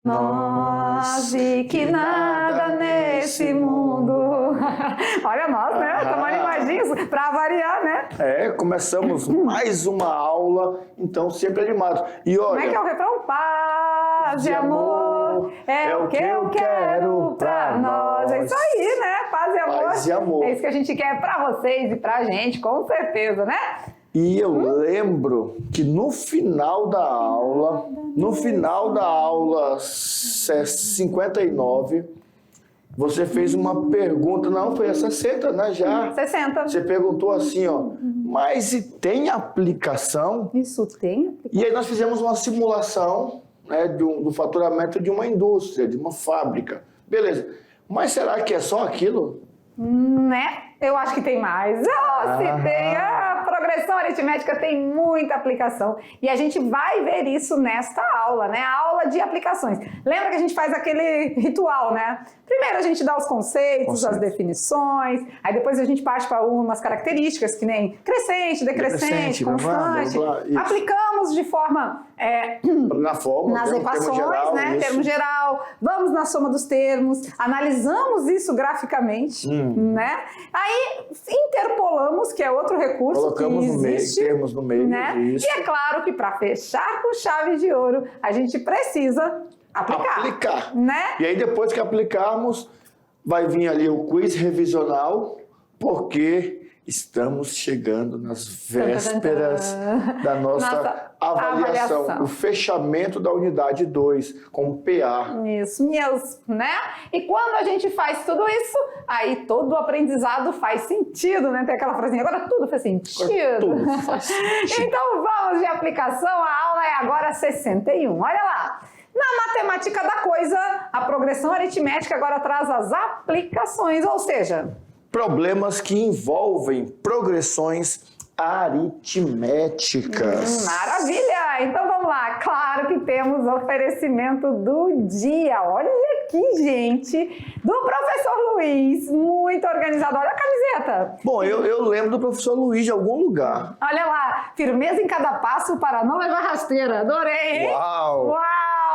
Nós e que nada nesse mundo. Olha nós, né? Estamos animadinhos para variar, né? Começamos mais uma aula, então sempre animados. E olha, como é que é o refrão? Paz e amor é o que eu quero para nós. É isso aí, né? Paz e amor. Paz e amor. É isso que a gente quer para vocês e para a gente, com certeza, né? E eu lembro que no final da aula 59, você fez uma pergunta, não, foi a 60, né, já? 60. Você perguntou assim, ó, mas e tem aplicação? Isso tem aplicação. E aí nós fizemos uma simulação, né, do faturamento de uma indústria, de uma fábrica. Beleza, mas será que é só aquilo? Né? Eu acho que tem mais. Se tem. A progressão aritmética tem muita aplicação. E a gente vai ver isso nesta aula, né? A aula de aplicações. Lembra que a gente faz aquele ritual, né? Primeiro a gente dá os conceitos, as definições, aí depois a gente parte para umas características, que nem crescente, decrescente, constante. Aplicamos de forma... na fórmula, nas equações, geral, né? Termo geral. Vamos na soma dos termos, analisamos isso graficamente, né? Aí interpolamos, que é outro recurso. Colocamos que existe, termos no meio, né? isso. E é claro que para fechar com chave de ouro, a gente precisa aplicar. Né? E aí depois que aplicarmos, vai vir ali o quiz revisional, porque estamos chegando nas vésperas da nossa avaliação, o fechamento da unidade 2 com PA. Isso mesmo, né? E quando a gente faz tudo isso, aí todo o aprendizado faz sentido, né? Tem aquela frasinha, agora tudo faz sentido. Tudo faz sentido. Então vamos de aplicação, a aula é agora 61. Olha lá. Na matemática da coisa, a progressão aritmética agora traz as aplicações, ou seja... problemas que envolvem progressões aritméticas. Maravilha! Então vamos lá. Claro que temos oferecimento do dia. Olha aqui, gente, do professor Luiz. Muito organizado. Olha a camiseta. Bom, eu lembro do professor Luiz de algum lugar. Olha lá. Firmeza em cada passo para não levar rasteira. Adorei, hein? Uau! Uau!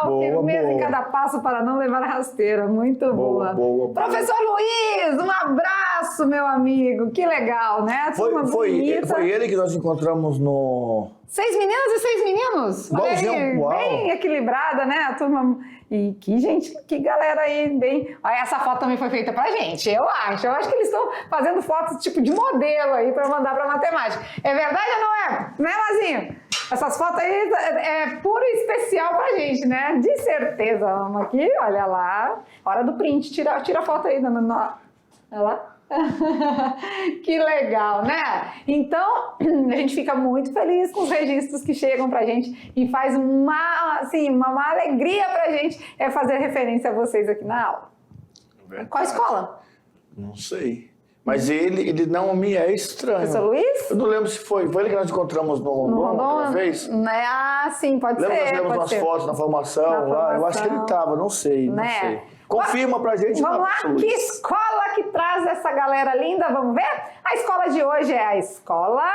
Boa, firmeza boa. em cada passo para não levar rasteira. Muito boa. Boa. Professor Luiz, um abraço, meu amigo. Que legal, né? Foi ele que nós encontramos no... 6 meninas e 6 meninos. Olha aí, bem equilibrada, né? A turma... E que gente, que galera aí, bem... Olha, essa foto também foi feita pra gente, eu acho. Eu acho que eles estão fazendo fotos tipo de modelo aí pra mandar pra matemática. É verdade ou não é? Né, Mazinho? Essas fotos aí é puro e especial pra gente, né? De certeza. Vamos aqui, olha lá. Hora do print, tira a foto aí. Olha lá. Que legal, né? Então, a gente fica muito feliz com os registros que chegam pra gente e faz uma alegria pra gente fazer referência a vocês aqui na aula. Verdade. Qual escola? Não sei. Mas ele não me é estranho. Professor Luiz? Eu não lembro se foi ele que nós encontramos no Rondon uma vez? Sim, pode ser. Nós lemos umas fotos na formação lá, eu acho que ele estava, não sei. Confirma pra gente. Vamos lá, que escola que traz essa galera linda, vamos ver? A escola de hoje é a escola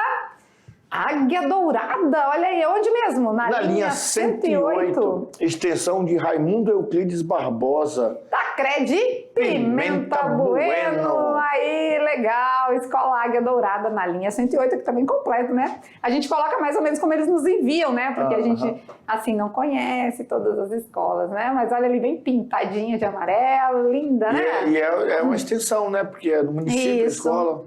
Águia Dourada, olha aí, onde mesmo? Na linha 108. Extensão de Raimundo Euclides Barbosa. Tancredi Pimenta Bueno. Aí, legal, escola Águia Dourada na linha 108, que tá bem completo, né? A gente coloca mais ou menos como eles nos enviam, né? Porque a gente, assim, não conhece todas as escolas, né? Mas olha ali, bem pintadinha de amarelo, linda, né? E é uma extensão, né? Porque é do município da escola.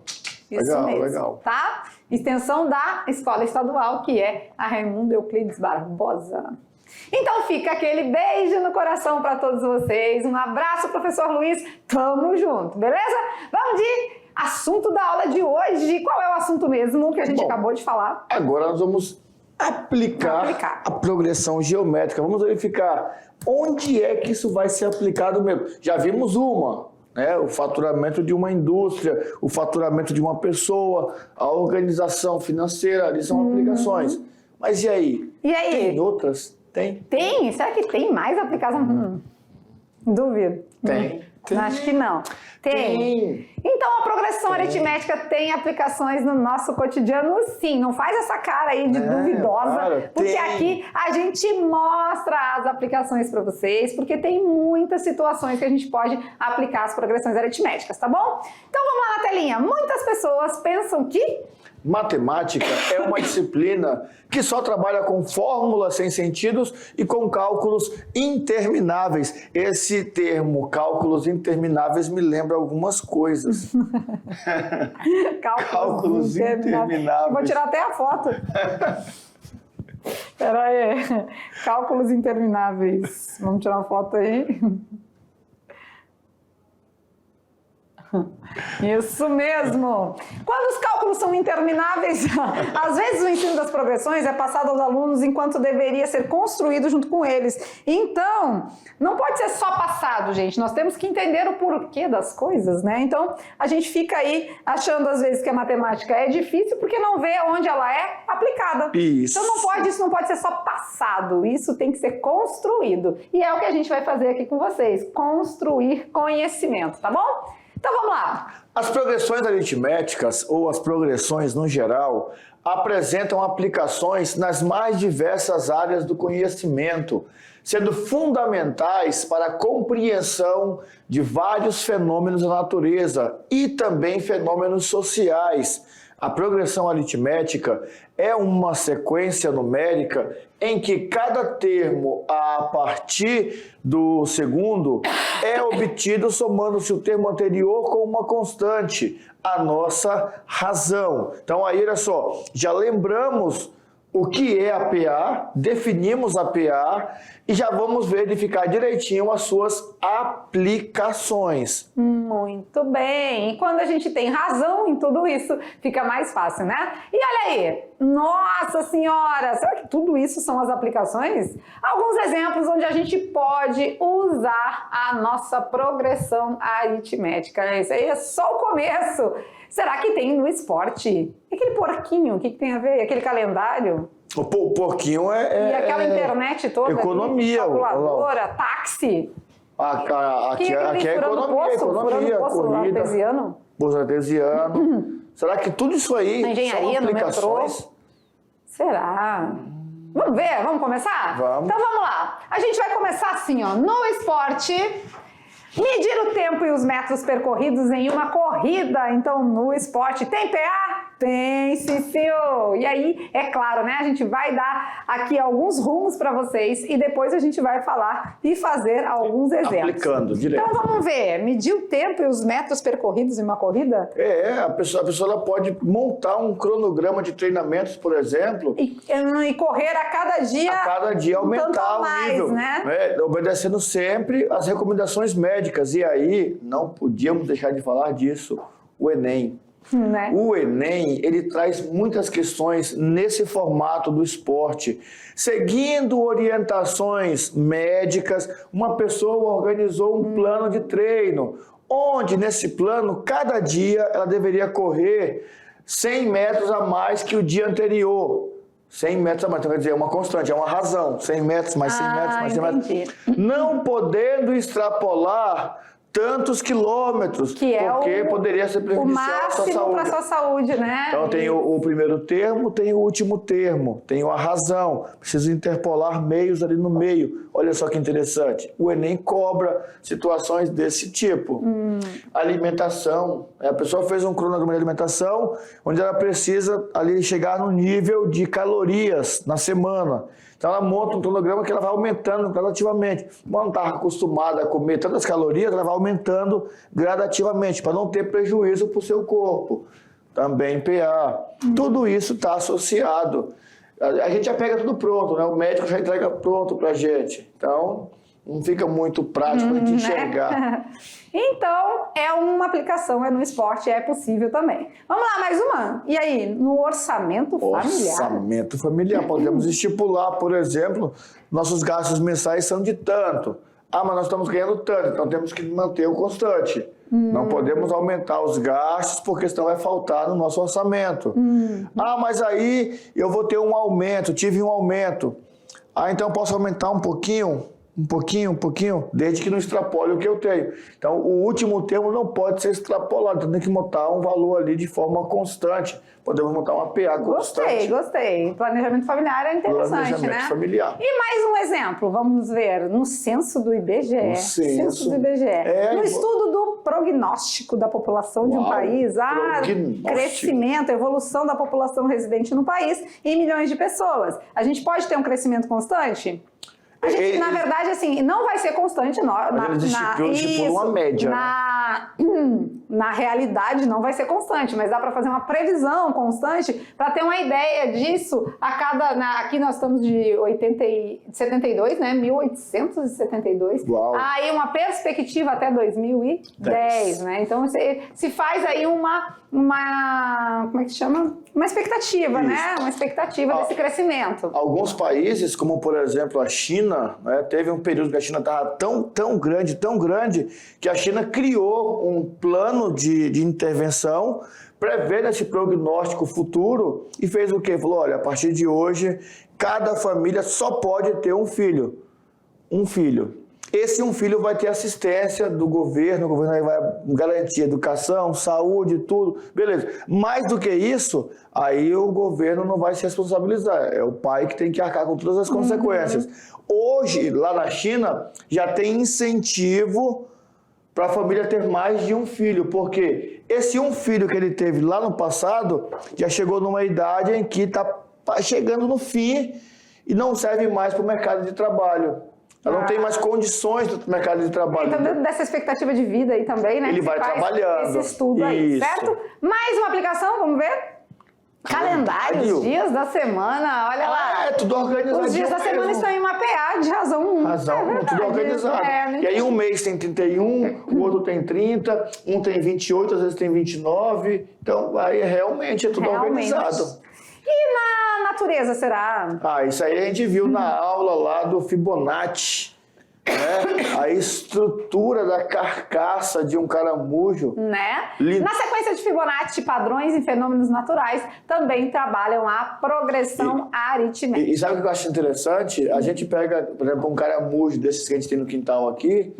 Isso mesmo, legal. Tá? Extensão da escola estadual, que é a Raimundo Euclides Barbosa. Então fica aquele beijo no coração para todos vocês. Um abraço, professor Luiz. Tamo junto, beleza? Vamos de assunto da aula de hoje. Qual é o assunto mesmo que a gente acabou de falar? Agora nós vamos aplicar a progressão geométrica. Vamos verificar onde é que isso vai ser aplicado mesmo. Já vimos uma. O faturamento de uma indústria, o faturamento de uma pessoa, a organização financeira, ali são aplicações. Mas e aí? Tem outras? Tem? Tem? Será que tem mais aplicação? Duvido. Tem. Acho que não. Tem. Então, a progressão aritmética tem aplicações no nosso cotidiano, sim. Não faz essa cara aí de duvidosa, porque aqui a gente mostra as aplicações para vocês, porque tem muitas situações que a gente pode aplicar as progressões aritméticas, tá bom? Então, vamos lá na telinha. Muitas pessoas pensam que matemática é uma disciplina que só trabalha com fórmulas sem sentidos e com cálculos intermináveis. Esse termo, cálculos intermináveis, me lembra algumas coisas. Cálculos intermináveis. Vou tirar até a foto. Espera aí. Cálculos intermináveis. Vamos tirar uma foto aí. Isso mesmo! Quando os cálculos são intermináveis, às vezes o ensino das progressões é passado aos alunos enquanto deveria ser construído junto com eles. Então, não pode ser só passado, gente. Nós temos que entender o porquê das coisas, né? Então, a gente fica aí achando às vezes que a matemática é difícil porque não vê onde ela é aplicada. Isso. Então, isso não pode ser só passado. Isso tem que ser construído. E é o que a gente vai fazer aqui com vocês. Construir conhecimento, tá bom? Então vamos lá. As progressões aritméticas, ou as progressões no geral, apresentam aplicações nas mais diversas áreas do conhecimento, sendo fundamentais para a compreensão de vários fenômenos da natureza e também fenômenos sociais. A progressão aritmética é uma sequência numérica em que cada termo a partir do segundo é obtido somando-se o termo anterior com uma constante, a nossa razão. Então aí, olha só, já lembramos o que é a PA, definimos a PA e já vamos verificar direitinho as suas aplicações. Muito bem. E quando a gente tem razão em tudo isso, fica mais fácil, né? E olha aí, nossa senhora, será que tudo isso são as aplicações? Alguns exemplos onde a gente pode usar a nossa progressão aritmética. Isso aí é só o começo. Será que tem no esporte? E aquele porquinho, o que tem a ver? Aquele calendário? O porquinho E aquela internet toda? Economia. Ali, calculadora, táxi. Aqui é economia, corrida. Artesiano? Bolsa artesiano. Será que tudo isso aí na engenharia, são aplicações? No metrô? Será? Vamos ver? Vamos começar? Vamos. Então vamos lá. A gente vai começar assim, ó. No esporte, medir o tempo e os metros percorridos em uma corrida. Então, no esporte, tem PA? Tem, sim, senhor. E aí, é claro, né? A gente vai dar aqui alguns rumos para vocês e depois a gente vai falar e fazer alguns exemplos. Aplicando direto. Então, vamos ver. Medir o tempo e os metros percorridos em uma corrida? A pessoa ela pode montar um cronograma de treinamentos, por exemplo. E correr a cada dia aumentar o nível. Né? Obedecendo sempre as recomendações médicas. E aí, não podíamos deixar de falar disso, o Enem. Né? O Enem, ele traz muitas questões nesse formato do esporte. Seguindo orientações médicas, uma pessoa organizou um plano de treino, onde nesse plano, cada dia, ela deveria correr 100 metros a mais que o dia anterior. 100 metros a mais, então quer dizer, é uma constante, é uma razão. 100 metros, mais 100 metros, mais 100 metros. Não podendo extrapolar tantos quilômetros, porque poderia ser prejudicial à sua saúde. O máximo para a sua saúde, né? Então tem o primeiro termo, tem o último termo, tem a razão. Preciso interpolar meios ali no meio. Olha só que interessante. O Enem cobra situações desse tipo. Alimentação. A pessoa fez um cronograma de alimentação, onde ela precisa ali chegar no nível de calorias na semana. Então ela monta um cronograma que ela vai aumentando gradativamente. Como ela não está acostumada a comer tantas calorias, ela vai aumentando gradativamente, para não ter prejuízo para o seu corpo. Também PA. Tudo isso está associado. A gente já pega tudo pronto, né? O médico já entrega pronto para a gente. Então, não fica muito prático a gente enxergar. Então, é uma aplicação, é no esporte, é possível também. Vamos lá, mais uma. E aí, no orçamento familiar? Orçamento familiar. Podemos estipular, por exemplo, nossos gastos mensais são de tanto. Mas nós estamos ganhando tanto, então temos que manter o constante. Não podemos aumentar os gastos, porque senão vai faltar no nosso orçamento. Mas aí eu vou ter um aumento, tive um aumento. Então eu posso aumentar um pouquinho? um pouquinho, desde que não extrapole o que eu tenho. Então, o último termo não pode ser extrapolado, então tem que montar um valor ali de forma constante. Podemos montar uma PA constante. Gostei. Planejamento familiar é interessante, Planejamento né? familiar. E mais um exemplo, vamos ver, no censo do IBGE. No censo do IBGE. No estudo do prognóstico da população de um país, crescimento, evolução da população residente no país em milhões de pessoas. A gente pode ter um crescimento constante? A gente, na verdade, assim, não vai ser constante uma média. Na realidade, não vai ser constante, mas dá para fazer uma previsão constante para ter uma ideia disso a cada... aqui nós estamos de 72, né? 1872. Uau. Aí uma perspectiva até 2010, né? Então, se faz aí como é que chama? Uma expectativa, Isso. né? Uma expectativa desse crescimento. Alguns países, como por exemplo a China, né, teve um período que a China estava tão grande, que a China criou um plano de intervenção, prevendo esse prognóstico futuro, e fez o quê? Falou, olha, a partir de hoje, cada família só pode ter um filho. Um filho. Esse um filho vai ter assistência do governo, o governo aí vai garantir educação, saúde, tudo, beleza. Mais do que isso, aí o governo não vai se responsabilizar, é o pai que tem que arcar com todas as consequências. Hoje, lá na China, já tem incentivo para a família ter mais de um filho, porque esse um filho que ele teve lá no passado, já chegou numa idade em que está chegando no fim e não serve mais para o mercado de trabalho. Ela não tem mais condições do mercado de trabalho. Então, dentro dessa expectativa de vida aí também, né? Ele vai trabalhando. Esse estudo aí, certo? Mais uma aplicação, vamos ver? Calendário, os dias da semana, olha lá. É tudo organizado. Os dias da semana estão em uma PA de razão 1. Razão 1, tudo organizado. E aí um mês tem 31, o outro tem 30, um tem 28, às vezes tem 29. Então, aí realmente é tudo organizado. E na natureza, será? Isso aí a gente viu na aula lá do Fibonacci, né? A estrutura da carcaça de um caramujo. Né? Lindo. Na sequência de Fibonacci, padrões e fenômenos naturais também trabalham a progressão aritmética. E sabe o que eu acho interessante? A gente pega, por exemplo, um caramujo desses que a gente tem no quintal aqui,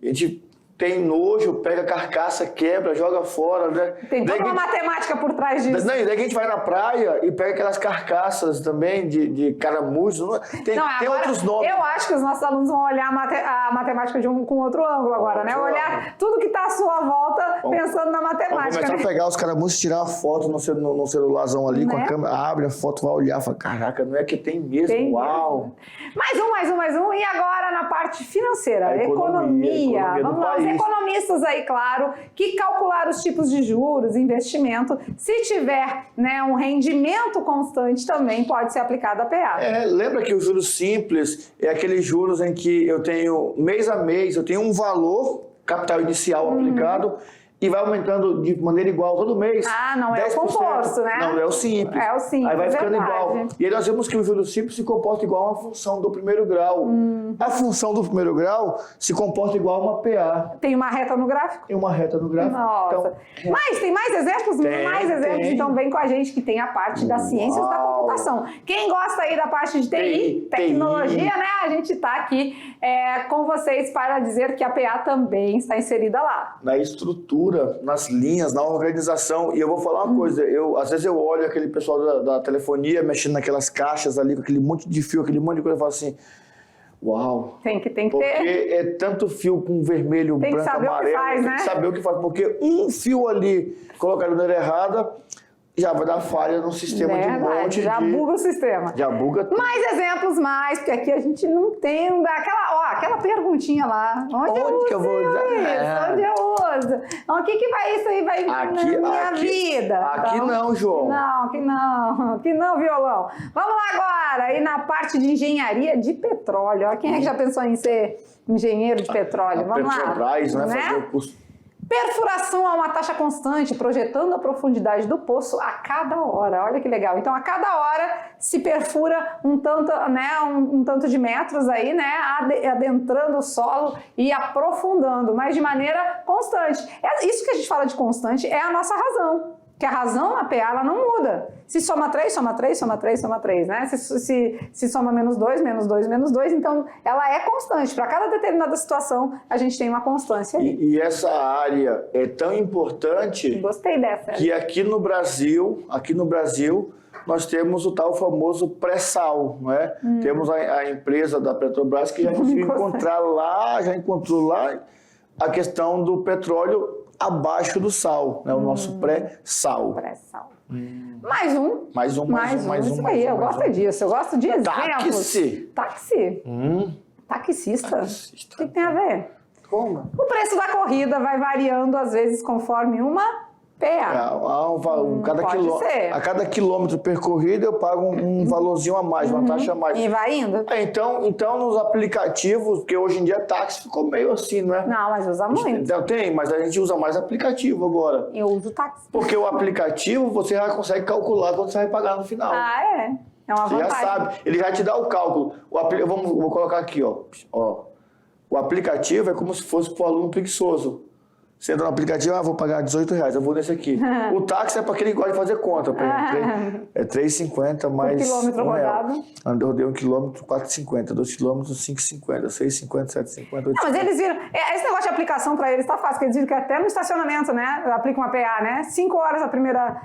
a gente tem nojo, pega a carcaça, quebra, joga fora, né? Tem toda uma matemática por trás disso. Daí que a gente vai na praia e pega aquelas carcaças também de caramujos. Tem outros nomes. Eu acho que os nossos alunos vão olhar a matemática com outro ângulo agora, né? Olhar tudo que está à sua volta pensando na matemática. Vamos começar a pegar os caramujos, tirar uma foto no celularzão ali, com a câmera, abre a foto, vai olhar, fala, caraca, não é que tem mesmo, tem uau! Mesmo. Mais um. E agora na parte financeira, a economia. Vamos lá, os economistas aí, claro, que calcularam os tipos de juros, investimento, se tiver, né, um rendimento constante também pode ser aplicado a PA. Lembra que os juros simples é aqueles juros em que eu tenho mês a mês, eu tenho um valor, capital inicial aplicado, e vai aumentando de maneira igual todo mês. Não é 10%. O composto, né? Não, é o simples. É o simples, aí vai ficando verdade. igual. E aí nós vemos que o juros simples se comporta igual a uma função do primeiro grau. A função do primeiro grau se comporta igual a uma PA. Tem uma reta no gráfico? Tem uma reta no gráfico. Nossa. Então, Mas tem mais exemplos? Mais exemplos, então vem com a gente que tem a parte das ciências da computação. Quem gosta aí da parte de TI, tecnologia, né? A gente está aqui com vocês para dizer que a PA também está inserida lá. Na estrutura, nas linhas, na organização. E eu vou falar uma coisa, às vezes eu olho aquele pessoal da telefonia mexendo naquelas caixas ali, com aquele monte de fio, aquele monte de coisa, eu falo assim, uau! Tem que ter. Porque é tanto fio com vermelho, branco, amarelo, tem que saber o que faz, porque um fio ali colocado de maneira errada, já vai dar falha no sistema de um monte já buga o sistema. Já buga tudo. Mais exemplos, porque aqui a gente não tem aquela perguntinha lá. Onde que eu vou usar isso? Onde eu uso? O que vai isso aí vai na minha vida? Aqui então, não, João. Aqui não, violão. Vamos lá agora, e na parte de engenharia de petróleo. Quem é que já pensou em ser engenheiro de petróleo? Vamos lá. Petrobras, né? Fazer o curso. Perfuração a uma taxa constante, projetando a profundidade do poço a cada hora. Olha que legal. Então, a cada hora se perfura um tanto de metros aí, né? Adentrando o solo e aprofundando, mas de maneira constante. Isso que a gente fala de constante é a nossa razão. que a razão na PA ela não muda. Se soma 3, soma 3, soma 3, soma 3, né? Se soma menos 2, menos 2, menos 2, então ela é constante. Para cada determinada situação, a gente tem uma constância ali. E essa área é tão importante. Gostei dessa. Que aqui no Brasil, nós temos o tal famoso pré-sal, não é? Temos a empresa da Petrobras que já conseguiu já encontrou lá a questão do petróleo abaixo do sal, né? O nosso pré-sal. Pré-sal. Mais um. Isso aí, eu gosto disso. Eu gosto de exemplos. Táxi. Taxista. O que tem a ver? Como? O preço da corrida vai variando, às vezes, conforme uma PA. A cada quilômetro percorrido eu pago um valorzinho a mais, uma taxa a mais. E vai indo. Então, nos aplicativos, porque hoje em dia táxi ficou meio assim, não é? Não, mas usa muito. Então, mas a gente usa mais aplicativo agora. Eu uso táxi. Porque o aplicativo você já consegue calcular quanto você vai pagar no final. Ah, é? É uma vantagem. Você já sabe, ele já te dá o cálculo. Vou colocar aqui, ó. O aplicativo é como se fosse para o aluno preguiçoso. Você entra no aplicativo, vou pagar R$18, eu vou nesse aqui. O táxi é para quem gosta de fazer conta. É R$3,50 mais quilômetro rodado. Rodei 1 quilômetro, R$4,50. 2 quilômetros, R$5,50. 6,50, R$7,50, Não, mas eles viram... Esse negócio de aplicação para eles tá fácil, porque eles viram que até no estacionamento, né? Aplica uma PA, né? 5 horas a primeira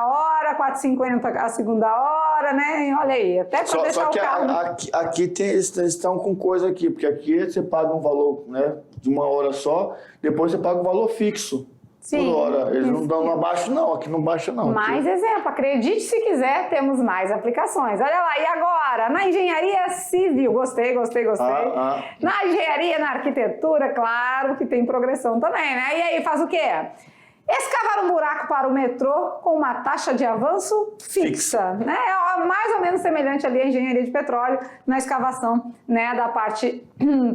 hora, R$4,50 a segunda hora, né? E olha aí, até para deixar o carro... Aqui eles estão com coisa aqui, porque aqui você paga um valor, né, de uma hora só, depois você paga um valor fixo. Sim, por hora. Eles não dão abaixo, não. Aqui não baixa, não. Mais exemplo. Acredite se quiser, temos mais aplicações. Olha lá, e agora? Na engenharia civil. Gostei. Na engenharia, na arquitetura, claro que tem progressão também, né? E aí, faz o quê? Escavar um buraco para o metrô com uma taxa de avanço fixa, né? É mais ou menos semelhante ali à engenharia de petróleo na escavação, né, da parte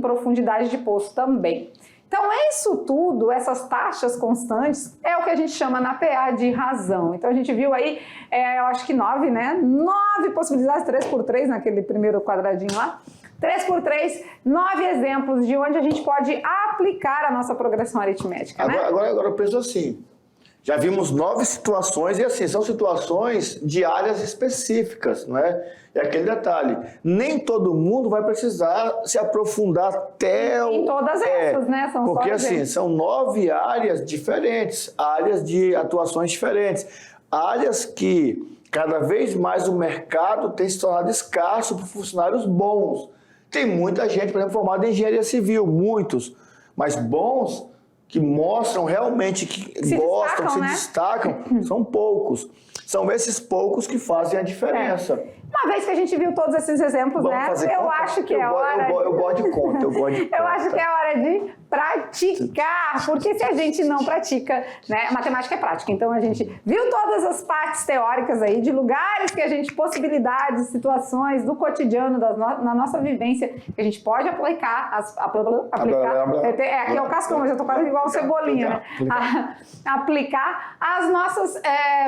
profundidade de poço também. Então, isso tudo, essas taxas constantes, é o que a gente chama na PA de razão. Então, a gente viu aí, eu acho que 9, né? 9 possibilidades, 3x3 naquele primeiro quadradinho lá. 3x3, 9 exemplos de onde a gente pode aplicar a nossa progressão aritmética, né? Agora eu penso assim, já vimos 9 situações, e assim, são situações de áreas específicas, não é? É aquele detalhe, nem todo mundo vai precisar se aprofundar até em todas essas, né? São porque só assim, são 9 áreas diferentes, áreas de atuações diferentes, áreas que cada vez mais o mercado tem se tornado escasso por funcionários bons. Tem muita gente, por exemplo, formada em engenharia civil, muitos, mas bons, que mostram realmente que gostam, que se destacam, são poucos. São esses poucos que fazem a diferença. Uma vez que a gente viu todos esses exemplos, eu acho que é hora... Eu gosto de conta, Eu acho que é hora de praticar, porque se a gente não pratica, né, matemática é prática, então a gente viu todas as partes teóricas aí, de lugares que a gente, possibilidades, situações do cotidiano, na nossa vivência, que a gente pode aplicar, aqui é o cascão, mas eu tô quase igual o Cebolinha, né? Aplicar as nossas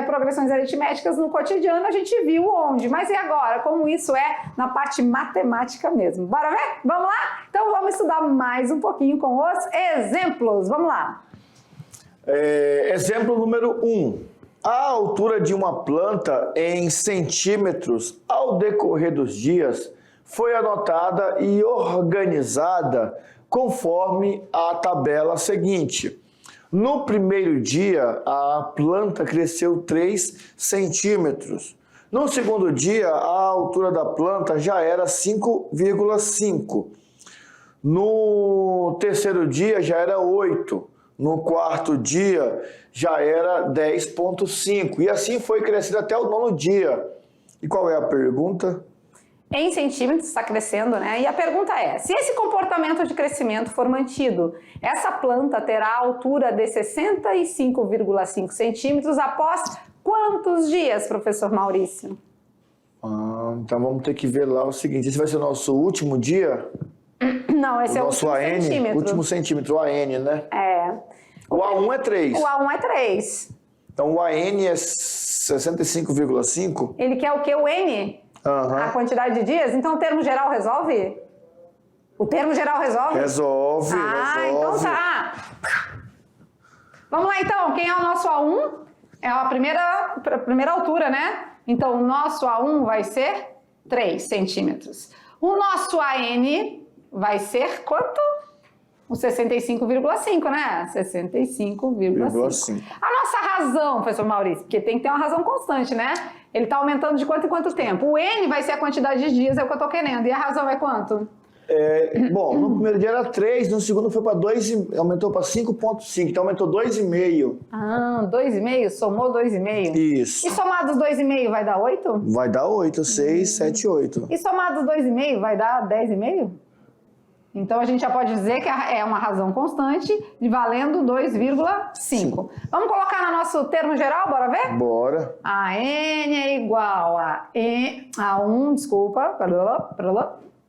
progressões aritméticas no cotidiano, a gente viu onde, mas e agora? Como isso é na parte matemática mesmo? Bora ver? Vamos lá? Então vamos estudar mais um pouquinho com os exemplos. Vamos lá. Exemplo número 1. A altura de uma planta em centímetros ao decorrer dos dias foi anotada e organizada conforme a tabela seguinte. No primeiro dia, a planta cresceu 3 centímetros. No segundo dia, a altura da planta já era 5,5. No terceiro dia, já era 8. No quarto dia, já era 10,5. E assim foi crescendo até o 9º dia. E qual é a pergunta? Em centímetros está crescendo, né? E a pergunta é, se esse comportamento de crescimento for mantido, essa planta terá a altura de 65,5 centímetros após quantos dias, professor Maurício? Então vamos ter que ver lá o seguinte, esse vai ser o nosso último dia? Não, esse é o último centímetro. Último centímetro, o AN, né? O A1 é 3. O A1 é 3. Então o AN é 65,5? Ele quer o quê? O N? A quantidade de dias? Então o termo geral resolve? O termo geral resolve? Resolve. Então tá. Vamos lá então, quem é o nosso A1? é a primeira altura, né? Então, o nosso A1 vai ser 3 centímetros. O nosso AN vai ser quanto? O 65,5, né? 65,5. A nossa razão, professor Maurício, porque tem que ter uma razão constante, né? Ele está aumentando de quanto em quanto tempo? O N vai ser a quantidade de dias, é o que eu estou querendo. E a razão é quanto? Bom, no primeiro dia era 3, no segundo foi para 2, aumentou para 5,5, então aumentou 2,5. Ah, 2,5? Somou 2,5? Isso. E somados 2,5 vai dar 8? Vai dar 8, 6, 7, 8. E somados 2,5 vai dar 10,5? Então a gente já pode dizer que é uma razão constante de valendo 2,5. Vamos colocar no nosso termo geral, bora ver? Bora. A N é igual a 1, desculpa,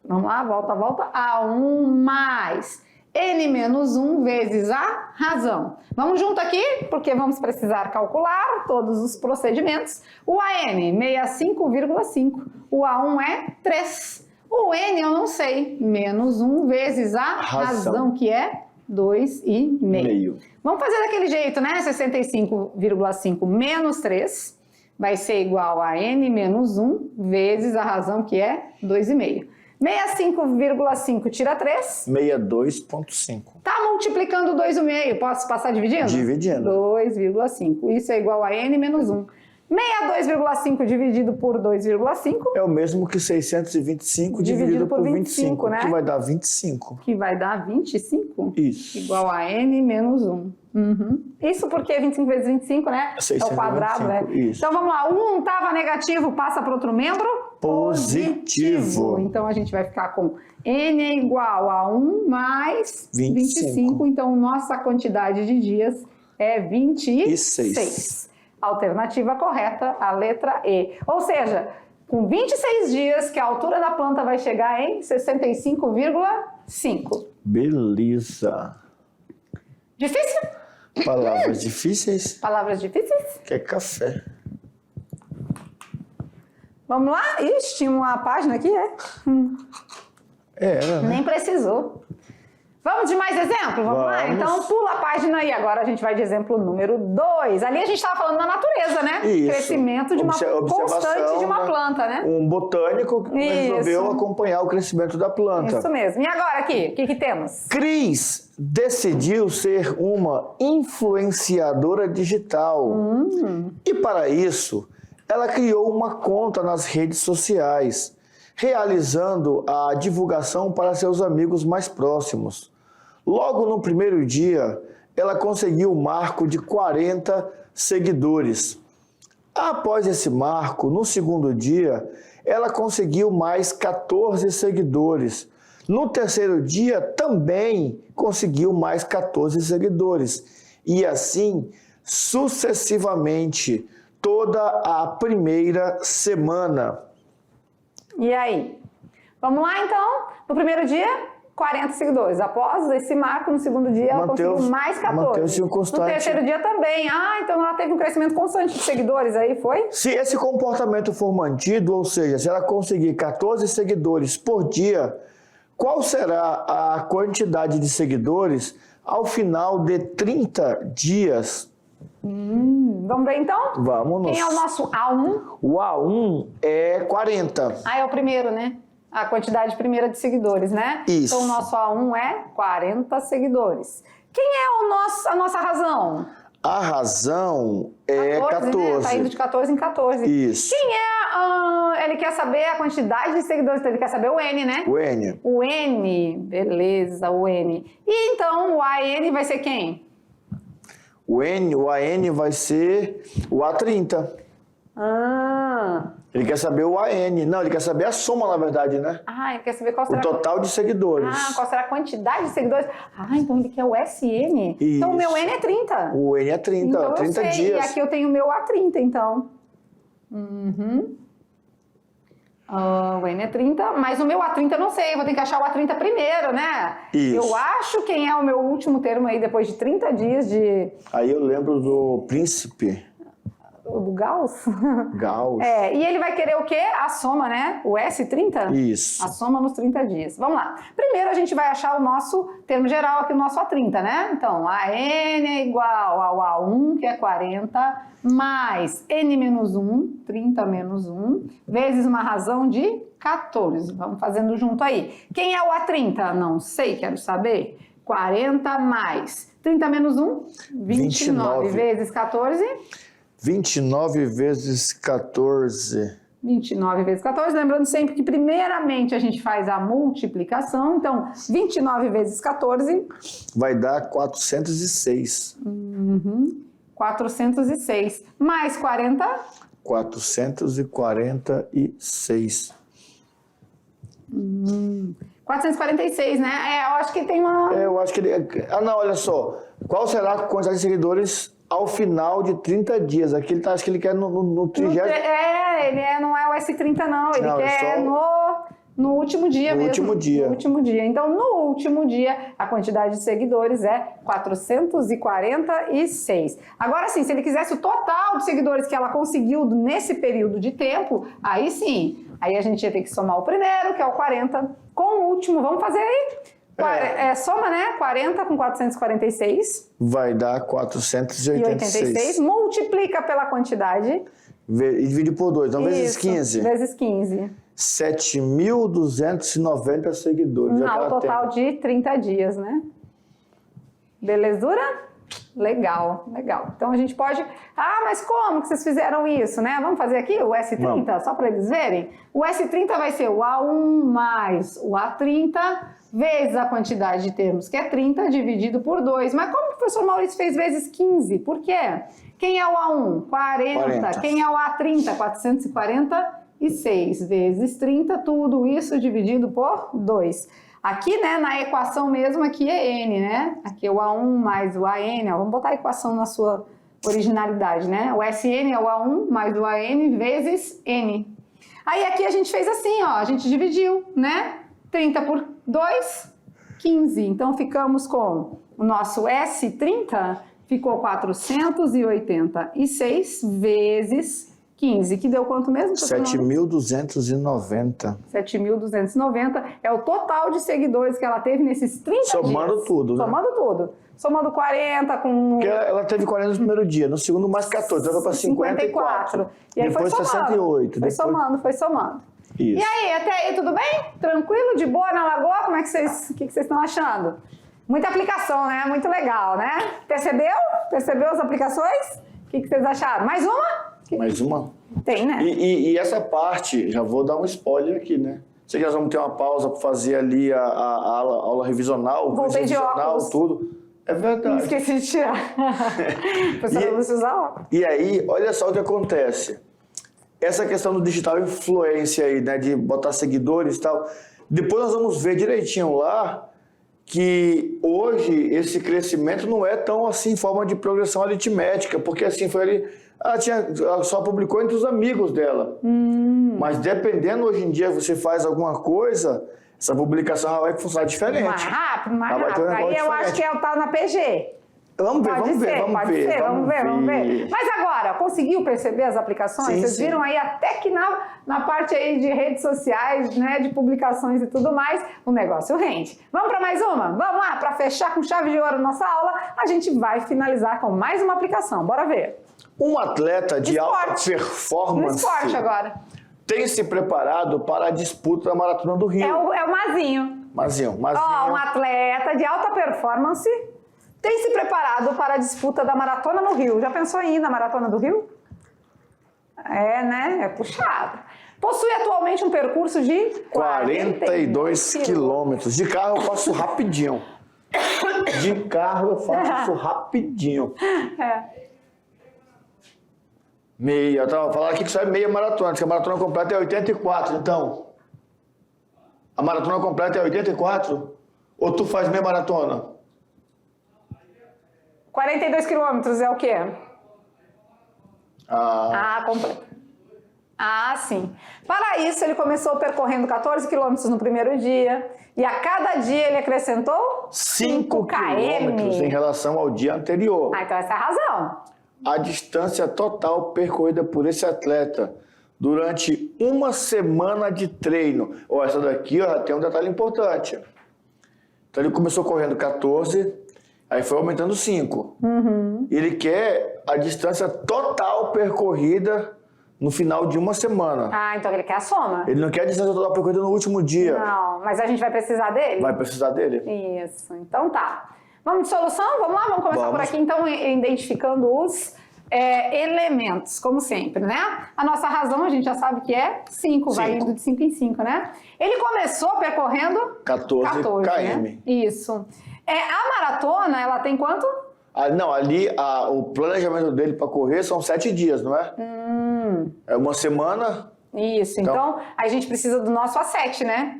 vamos lá, volta, A1 mais N menos 1 vezes a razão. Vamos junto aqui, porque vamos precisar calcular todos os procedimentos. O AN, 65,5. O A1 é 3. O N eu não sei, menos 1 vezes a razão, que é 2,5. Vamos fazer daquele jeito, né? 65,5 menos 3 vai ser igual a N menos 1 vezes a razão, que é 2,5. 65,5 tira 3. 62,5. Tá multiplicando 2,5. Posso passar dividindo? Dividindo. 2,5. Isso é igual a N menos 1. 62,5 dividido por 2,5. É o mesmo que 625 dividido por 25, né? Que vai dar 25. Que vai dar 25? Isso. Igual a N menos 1. Isso porque 25 vezes 25, né? 625, é o quadrado, né? Isso. Então vamos lá. 1 estava negativo, passa para outro membro? Positivo. Então a gente vai ficar com N é igual a 1 mais 25. Então nossa quantidade de dias é 26. Alternativa correta, a letra E. Ou seja, com 26 dias que a altura da planta vai chegar em 65,5. Beleza. Difícil? Palavras difíceis? Palavras difíceis? Quer café. Vamos lá? Ixi, tinha uma página aqui, Era, né? Nem precisou. Vamos de mais exemplo? Vamos lá? Então pula a página aí. Agora a gente vai de exemplo número 2. Ali a gente estava falando da natureza, né? Isso. Crescimento de uma constante de uma planta, né? Um botânico que resolveu acompanhar o crescimento da planta. Isso mesmo. E agora aqui, o que temos? Cris decidiu ser uma influenciadora digital. E para isso, ela criou uma conta nas redes sociais, realizando a divulgação para seus amigos mais próximos. Logo no primeiro dia, ela conseguiu o marco de 40 seguidores. Após esse marco, no segundo dia, ela conseguiu mais 14 seguidores. No terceiro dia, também conseguiu mais 14 seguidores. E assim, sucessivamente, toda a primeira semana. E aí? Vamos lá, então? No primeiro dia, 40 seguidores. Após esse marco, no segundo dia, ela conseguiu mais 14. Manteve-se um constante. No terceiro dia também. Então ela teve um crescimento constante de seguidores aí, foi? Se esse comportamento for mantido, ou seja, se ela conseguir 14 seguidores por dia, qual será a quantidade de seguidores ao final de 30 dias? Vamos ver então? Vamos. Quem é o nosso A1? O A1 é 40. É o primeiro, né? A quantidade primeira de seguidores, né? Isso. Então o nosso A1 é 40 seguidores. Quem é a nossa razão? A razão é 14. Né? Tá indo de 14 em 14. Isso. Quem é? Ele quer saber a quantidade de seguidores, então ele quer saber o N, né? O N. O N, beleza, o N. E então o AN vai ser quem? O AN vai ser o A30. Ele quer saber o AN. Não, ele quer saber a soma, na verdade, né? Ele quer saber qual será o total de seguidores. Qual será a quantidade de seguidores? Então ele quer o SN. Isso. Então o meu N é 30. O N é 30, então 30 dias. E aqui eu tenho o meu A30, então. O N é 30, mas o meu A30 eu não sei, eu vou ter que achar o A30 primeiro, né? Isso. Eu acho quem é o meu último termo aí, depois de 30 dias de... Aí eu lembro do príncipe. do Gauss? Gauss. E ele vai querer o quê? A soma, né? O S30? Isso. A soma nos 30 dias. Vamos lá. Primeiro a gente vai achar o nosso termo geral aqui, o nosso A30, né? Então, AN é igual ao A1, que é 40, mais N menos 1, 30 menos 1, vezes uma razão de 14. Vamos fazendo junto aí. Quem é o A30? Não sei, quero saber. 40 mais 30 menos 1, 29 vezes 14. 29 vezes 14. 29 vezes 14, lembrando sempre que primeiramente a gente faz a multiplicação, então 29 vezes 14... vai dar 406. 406. Mais 40? 446. 446, né? Eu acho que tem uma... Eu acho que ele... não, olha só. Qual será a quantidade de seguidores ao final de 30 dias? Aqui ele acho que ele quer no 30... não é o S30 não, ele quer no último dia mesmo. No último dia. Então, no último dia, a quantidade de seguidores é 446. Agora sim, se ele quisesse o total de seguidores que ela conseguiu nesse período de tempo, aí sim, aí a gente ia ter que somar o primeiro, que é o 40, com o último. Vamos fazer aí? Soma, né? 40 com 446. Vai dar 486. Multiplica pela quantidade. E divide por 2, então vezes Isso, 15. Vezes 15. 7.290 seguidores. Não, o total de 30 dias, né? Belezura? Legal, legal. Então a gente pode... mas como que vocês fizeram isso, né? Vamos fazer aqui o S30, só para eles verem? O S30 vai ser o A1 mais o A30 vezes a quantidade de termos, que é 30, dividido por 2. Mas como o professor Maurício fez vezes 15? Por quê? Quem é o A1? 40. Quem é o A30? 446 vezes 30, tudo isso dividido por 2. Aqui, né, na equação mesmo, aqui é N, né? Aqui é o A1 mais o AN, ó, vamos botar a equação na sua originalidade, né? O SN é o A1 mais o AN vezes N. Aí aqui a gente fez assim, ó, a gente dividiu, né? 30 por 2, 15. Então ficamos com o nosso S30, ficou 486 vezes 15, que deu quanto mesmo? 7.290. 7.290 é o total de seguidores que ela teve nesses 30 dias. Somando tudo, né? Somando tudo. Somando 40 com... Porque ela teve 40 no primeiro dia, no segundo mais 14, ela foi para 54. E aí depois foi somando. 68. Foi somando. Isso. E aí, até aí tudo bem? Tranquilo? De boa na lagoa? Como é que vocês estão achando? Muita aplicação, né? Muito legal, né? Percebeu? Percebeu as aplicações? O que vocês acharam? Mais uma? Mais uma? Tem, né? E essa parte, já vou dar um spoiler aqui, né? Sei que nós vamos ter uma pausa para fazer ali a aula revisional, voltei de óculos, tudo. É verdade. Esqueci de tirar. Professor, você usar óculos. E aí, olha só o que acontece. Essa questão do digital influência aí, né? De botar seguidores e tal. Depois nós vamos ver direitinho lá que hoje esse crescimento não é tão assim em forma de progressão aritmética, porque assim foi ali... Ela só publicou entre os amigos dela. Mas dependendo, hoje em dia, você faz alguma coisa, essa publicação vai funcionar diferente. Mais rápido. Aí eu acho que tá na PG. Vamos ver. Mas agora, conseguiu perceber as aplicações? Sim, Vocês viram aí até que na parte aí de redes sociais, né, de publicações e tudo mais, o negócio rende. Vamos para mais uma? Vamos lá, para fechar com chave de ouro nossa aula, a gente vai finalizar com mais uma aplicação. Bora ver. Um atleta de alta performance... No esporte agora. Tem se preparado para a disputa da Maratona do Rio. É o Mazinho. Mazinho. Um atleta de alta performance tem se preparado para a disputa da Maratona no Rio. Já pensou em ir na Maratona do Rio? Né? É puxado. Possui atualmente um percurso de 42 quilômetros. De carro eu faço rapidinho. Meia. Eu tava falando aqui que só é meia maratona, que a maratona completa é 84, então. A maratona completa é 84? Ou tu faz meia maratona? 42 quilômetros é o quê? Completa. Sim. Para isso, ele começou percorrendo 14 quilômetros no primeiro dia e a cada dia ele acrescentou 5 quilômetros em relação ao dia anterior. Então essa é a razão. a distância total percorrida por esse atleta durante uma semana de treino. Ó, essa daqui ó, tem um detalhe importante. Então ele começou correndo 14, aí foi aumentando 5. Ele quer a distância total percorrida no final de uma semana. Ah, então ele quer a soma. Ele não quer a distância total percorrida no último dia. Não, mas a gente vai precisar dele? Vai precisar dele. Isso, então tá. Vamos de solução? Vamos lá, vamos começar por aqui, então, identificando os elementos, como sempre, né? A nossa razão, a gente já sabe que é 5, vai indo de 5 em 5, né? Ele começou percorrendo 14 km. Né? Isso. A maratona, ela tem quanto? Não, ali o planejamento dele para correr são 7 dias, não é? É uma semana. Isso, então a gente precisa do nosso A7, né?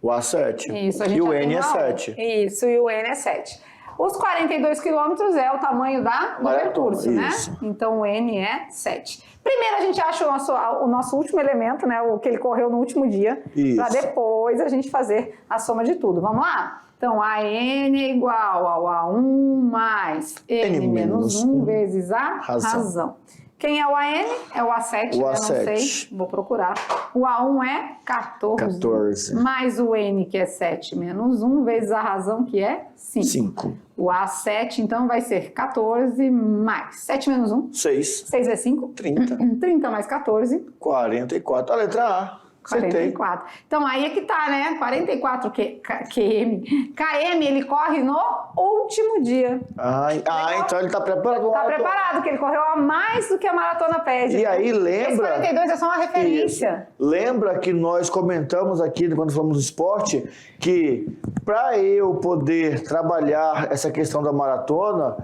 O A7. Isso, a gente e o N é 7. Isso, e o N é 7. Os 42 quilômetros é o tamanho do percurso, né? Então o N é 7. Primeiro a gente acha o nosso último elemento, né? O que ele correu no último dia, para depois a gente fazer a soma de tudo. Vamos lá? Então a N é igual ao A1 mais N menos 1 vezes a razão. Quem é o AN? É o A7, o A7. Eu não sei, vou procurar. O A1 é 14. Mais o N, que é 7, menos 1, vezes a razão, que é 5. O A7, então, vai ser 14 mais 7 menos 1. 6. 6 é 5? 30. 30 mais 14. 44. A letra A. 44. Então, aí é que tá, né? 44 km. KM, ele corre no último dia. Então ele tá preparado. Tá preparado, que ele correu a mais do que a maratona pede. E aí, lembra... Esse 42 é só uma referência. Isso. Lembra que nós comentamos aqui, quando falamos do esporte, que para eu poder trabalhar essa questão da maratona,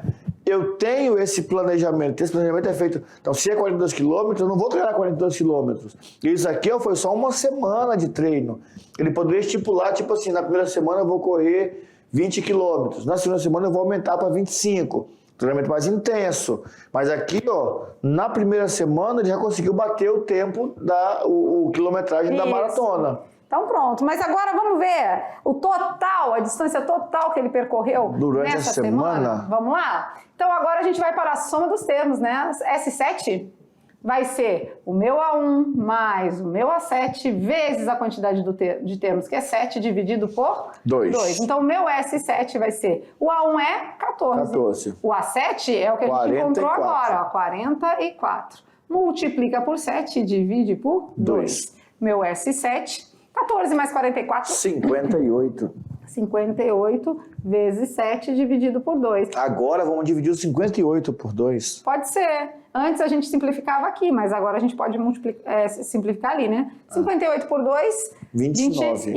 eu tenho esse planejamento. Esse planejamento é feito... Então, se é 42 quilômetros, eu não vou treinar 42 quilômetros. Isso aqui foi só uma semana de treino. Ele poderia estipular, tipo assim, na primeira semana eu vou correr 20 quilômetros. Na segunda semana eu vou aumentar para 25. Treinamento mais intenso. Mas aqui, ó, na primeira semana ele já conseguiu bater o tempo o quilometragem da maratona. Então pronto, mas agora vamos ver o total, a distância total que ele percorreu durante nessa a semana. Vamos lá? Então agora a gente vai para a soma dos termos, né? S7 vai ser o meu A1 mais o meu A7 vezes a quantidade de termos, que é 7, dividido por 2. Então o meu S7 vai ser, o A1 é 14. O A7 é o que a gente encontrou agora, ó, 44. Multiplica por 7 e divide por 2. Meu S7... 14 mais 44? 58. 58 vezes 7 dividido por 2. Agora vamos dividir o 58 por 2. Pode ser. Antes a gente simplificava aqui, mas agora a gente pode simplificar ali, né? 58 por 2, 29.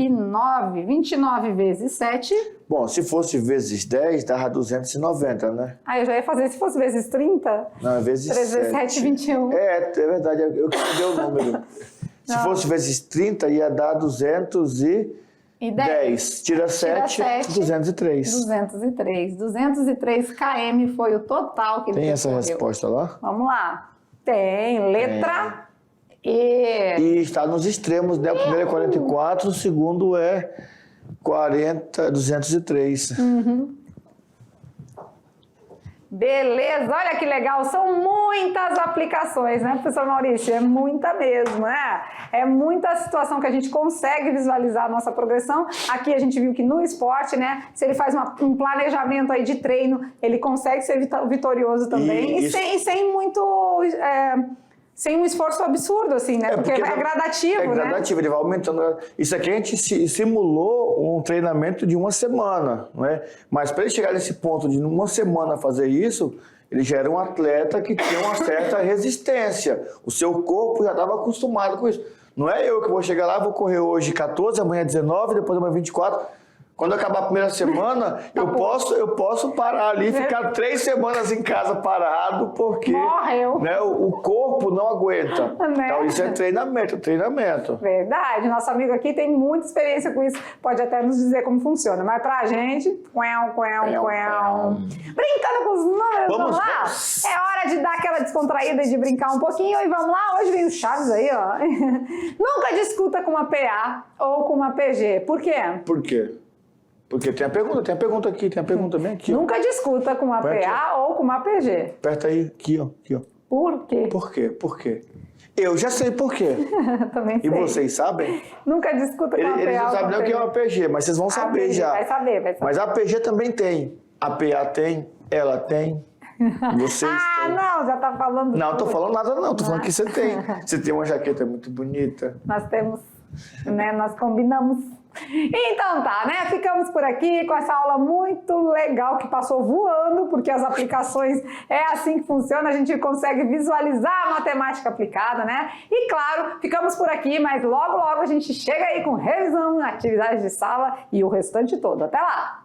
29 vezes 7. Bom, se fosse vezes 10, dava 290, né? Eu já ia fazer, se fosse vezes 30. Não, vezes 3 vezes 7, 21. É verdade, eu que dei o número. Se fosse vezes 30, ia dar 210. Tira 7, 203. 203 km foi o total que ele Tem essa resposta lá? Vamos lá. Tem. Letra E. E está nos extremos, né? O primeiro é 44, o segundo é 203. Beleza, olha que legal, são muitas aplicações, né, professor Maurício? É muita mesmo, né? É muita situação que a gente consegue visualizar a nossa progressão. Aqui a gente viu que no esporte, né, se ele faz um planejamento aí de treino, ele consegue ser vitorioso também. E sem muito... sem um esforço absurdo, assim, né? Porque é gradativo, né? É gradativo, ele vai aumentando. Isso aqui a gente simulou um treinamento de uma semana, não é? Mas para ele chegar nesse ponto de uma semana fazer isso, ele já era um atleta que tinha uma certa resistência. O seu corpo já estava acostumado com isso. Não é eu que vou chegar lá, vou correr hoje 14, amanhã 19, depois amanhã 24... Quando acabar a primeira semana, eu posso parar ali e ficar 3 semanas em casa parado, porque né, o corpo não aguenta. Né? Então isso é treinamento. Verdade. Nosso amigo aqui tem muita experiência com isso, pode até nos dizer como funciona. Mas pra gente, brincando com os números, vamos lá? É hora de dar aquela descontraída e de brincar um pouquinho. E vamos lá, hoje vem o Chaves aí, ó. Nunca discuta com uma PA ou com uma PG. Por quê? Por quê? Porque tem a pergunta aqui, tem a pergunta bem aqui. Nunca discuta com uma PA ou com uma PG. Aperta aí, aqui, ó. Por quê? Por quê? Eu já sei por quê. Também sei. E vocês sabem? Nunca discuta com uma PA. Eles não sabem nem o que é uma PG, mas vocês vão saber já. Vai saber. Mas a PG também tem. A PA tem, ela tem, vocês têm. Não, já tá falando. Não, tô falando nada não, tô falando que você tem. Você tem uma jaqueta muito bonita. Nós temos, né? Nós combinamos. Então tá, né? Ficamos por aqui com essa aula muito legal que passou voando, porque as aplicações é assim que funciona, a gente consegue visualizar a matemática aplicada, né? E claro, ficamos por aqui, mas logo a gente chega aí com revisão, atividades de sala e o restante todo. Até lá!